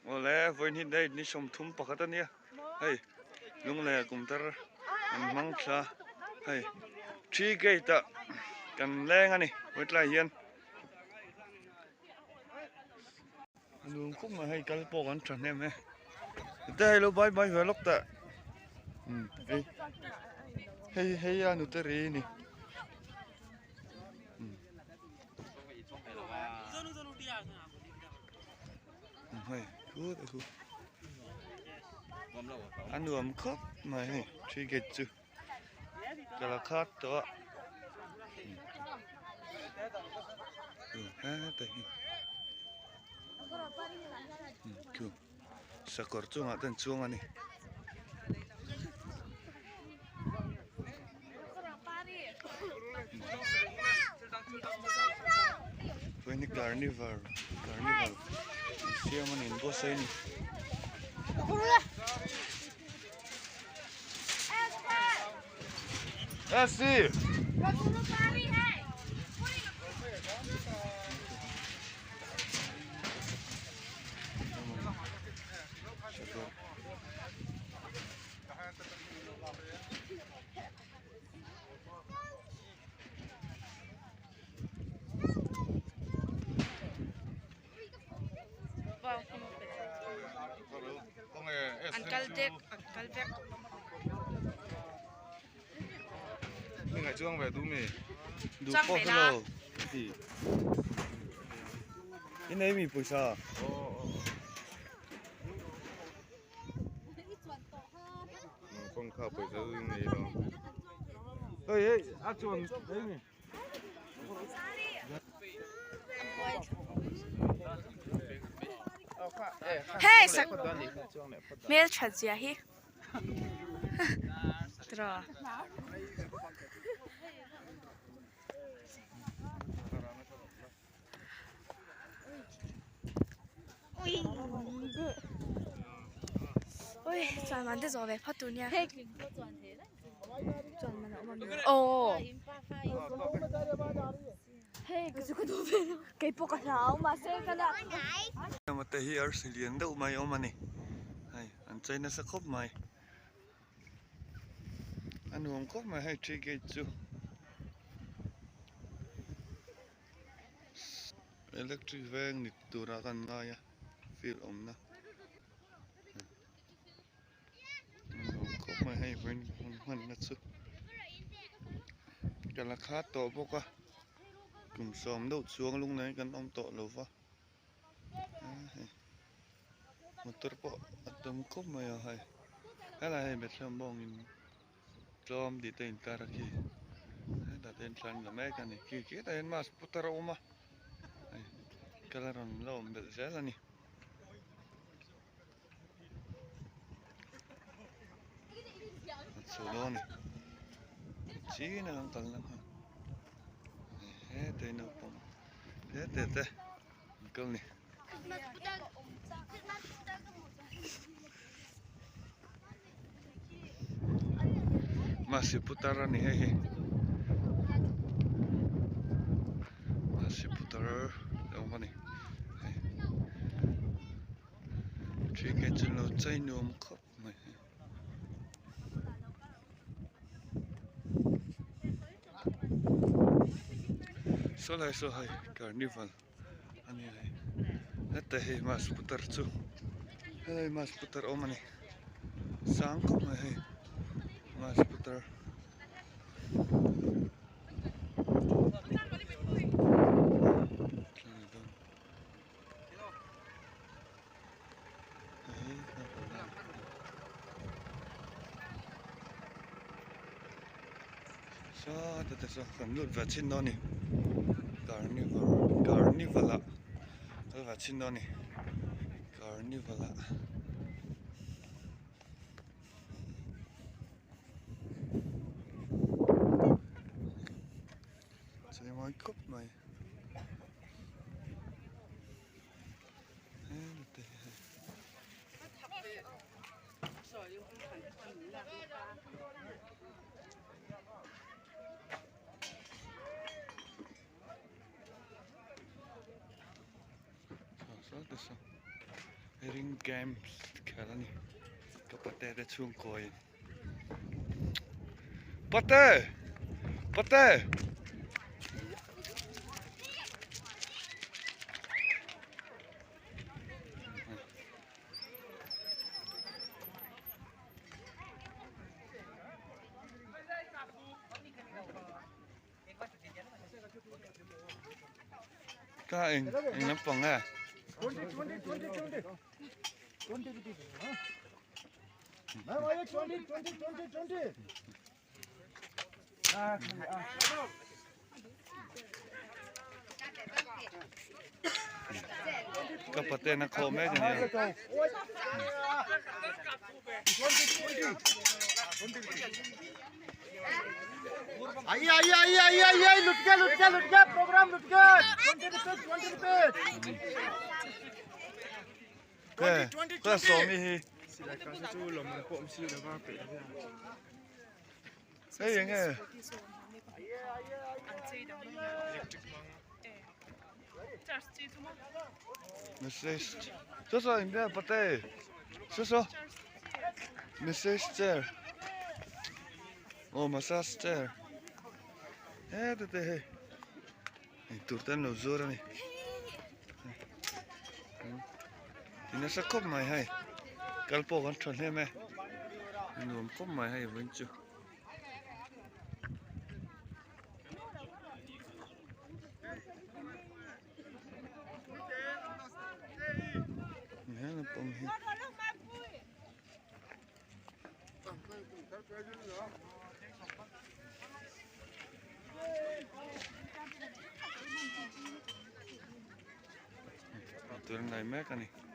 Oleh voi ni dai ni som thum pakatan ya. Hey, lunglei kumtar an mangsa. Hey, tri gate kan leng ani wet lai hian. Lung khúc mà hay cái bộ ăn trần em ấy. Đây lo bye bye về lúc ta. Hay hay ăn được cái này. Hay, cứ được cứ. Ăn nuông khóc mà hay, truy kết chứ. Cái là khát đó. Ha đây. Cứ. Sakor chung à tên chung anh này. Với những carnival. Siapa nih bos saya ini? Sih. Uncle Jack. Mình ngày chuông về mì. Đủ bao lâu? Thì. Cái này mình pesa. Không khảo phải giờ này đâu. Ê, ăn chuồn đấy mì. Hey, sak. Mel chazia hi. Tra. Ôi, chọn món thế rồi về phát tu nha. Chọn món nào mà. Ồ. Hey, cái gì đó về cái bộ cái nào mà xem cái nào. Mà tới here xử lý đâu mày ông anh này. Hay, anh chơi nó sẽ khóc mày. Anh uống khóc mày hay truy gate chứ. Electric van nít tu ra kan na ya. Feel om na. Uống khóc mày hay với mình nó chứ. Cái là khá to bốc à. Cùng xóm đâu xuống lúc này gần ông tổ lâu vào. Một tuần bộ tôm cốc mà hay, cái này biết làm bông in tôm đi tên ta ra kia, đã tên sang là mấy cái này kia kia tên mas putaro mà, cái là làm lâu biết dễ là nè, số đó nè, chỉ là không cần lắm ha, hết tên nào bông, hết tên câu nè. Masih putaran nih hehe. Masih putar yang mana nih? Chicken chân lâu chay nuông khóc mày. Số hai carnival. Anh này. Hette hei mas putar chu. Hei mas putar oma nih. Sang khóc mày hei. Mas putar. Sao thế sao cầm luôn vào trên đó nè. Carnival ạ. Tôi vào trên đó nè. Carnival ạ. Chơi mấy cúp mày. Sao Ring games khelani kapate de chung koi pate pate ka anh naupang à 20 rupees. Huh? Now I 20. kapate na kho me jani आइए लुट गया प्रोग्राम लुट गया 20 rupees ka so mi hi hey yang e message so inda pate so message chair oh massage chair te hey turtan lo zora ni ina sa kop mai hai kalpo kan thon he me num kop mai hai vin chu na pom hi turun nai me ka ni